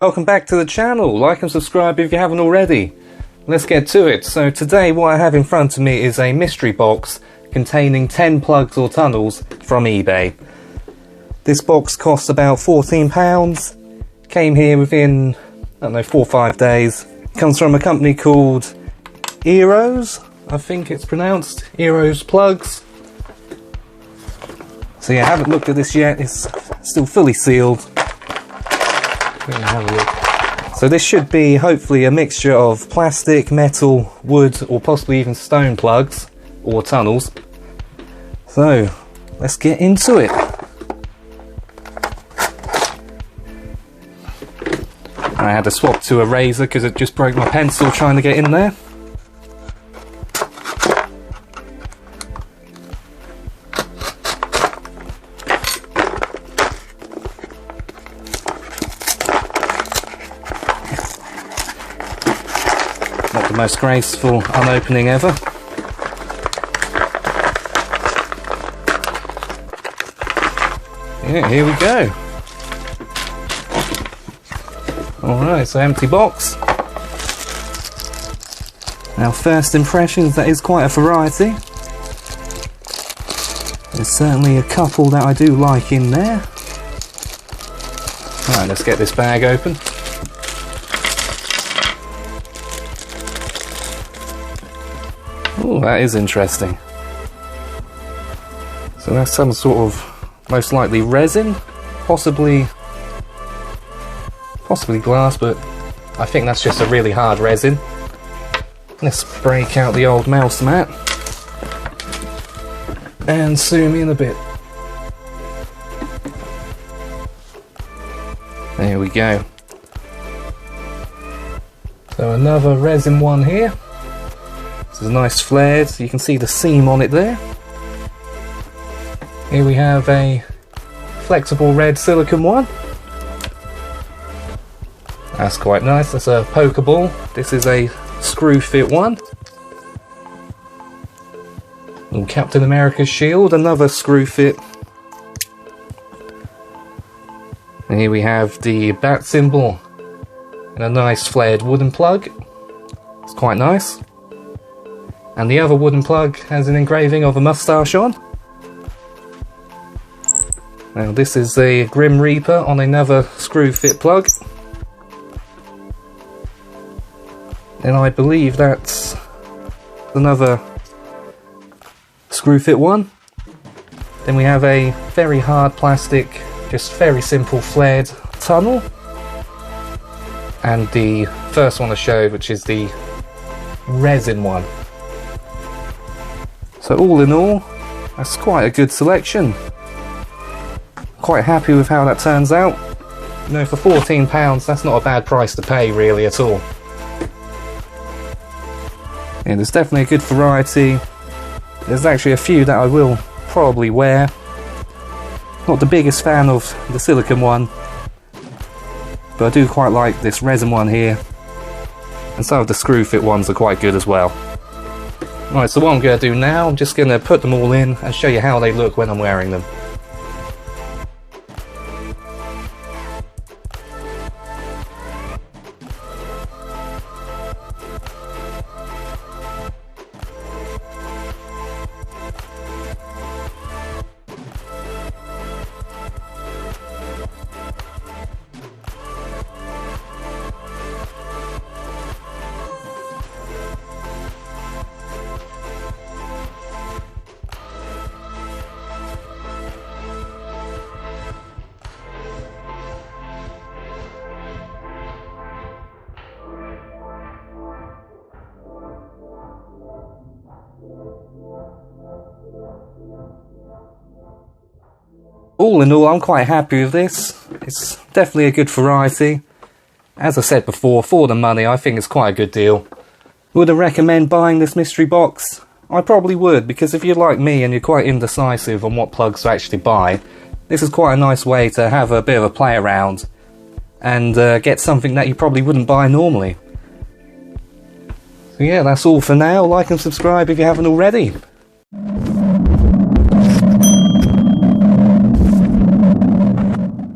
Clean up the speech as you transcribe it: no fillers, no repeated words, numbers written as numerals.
Welcome back to the channel. Like and subscribe if you haven't already. Let's get to it. So today what I have in front of me is a mystery box containing 10 plugs or tunnels from eBay. This box costs about £14. Came here within, I don't know, 4 or 5 days. Comes from a company called Eros, I think it's pronounced. Eros Plugs. So yeah, I haven't looked at this yet. It's still fully sealed. Have a look. So this should be hopefully a mixture of plastic, metal, wood, or possibly even stone plugs or tunnels. So let's get into it. I had to swap to a razor because it just broke my pencil trying to get in there. Not the most graceful unopening ever. Yeah, here we go. Alright, so empty box. Now first impressions, that is quite a variety. There's certainly a couple that I do like in there. Alright, let's get this bag open. Oh, that is interesting. So that's some sort of, most likely resin, possibly glass, but I think that's just a really hard resin. Let's break out the old mouse mat and zoom in a bit. There we go. So another resin one here. This is nice flared, so you can see the seam on it there. Here we have a flexible red silicone one. That's quite nice. That's a poker ball. This is a screw fit one. And Captain America's shield, another screw fit. And here we have the bat symbol and a nice flared wooden plug. It's quite nice. And the other wooden plug has an engraving of a moustache on. Now this is the Grim Reaper on another screw fit plug. And I believe that's another screw fit one. Then we have a very hard plastic, just very simple flared tunnel. And the first one I showed, which is the resin one. So all in all, that's quite a good selection. Quite happy with how that turns out. You know, for £14, that's not a bad price to pay really at all. Yeah, there's definitely a good variety. There's actually a few that I will probably wear. Not the biggest fan of the silicone one, but I do quite like this resin one here. And some of the screw fit ones are quite good as well. Right, so what I'm going to do now, I'm just going to put them all in and show you how they look when I'm wearing them. All in all, I'm quite happy with this. It's definitely a good variety. As I said before, for the money, I think it's quite a good deal. Would I recommend buying this mystery box? I probably would, because if you're like me and you're quite indecisive on what plugs to actually buy, this is quite a nice way to have a bit of a play around and get something that you probably wouldn't buy normally. So yeah, that's all for now. Like and subscribe if you haven't already.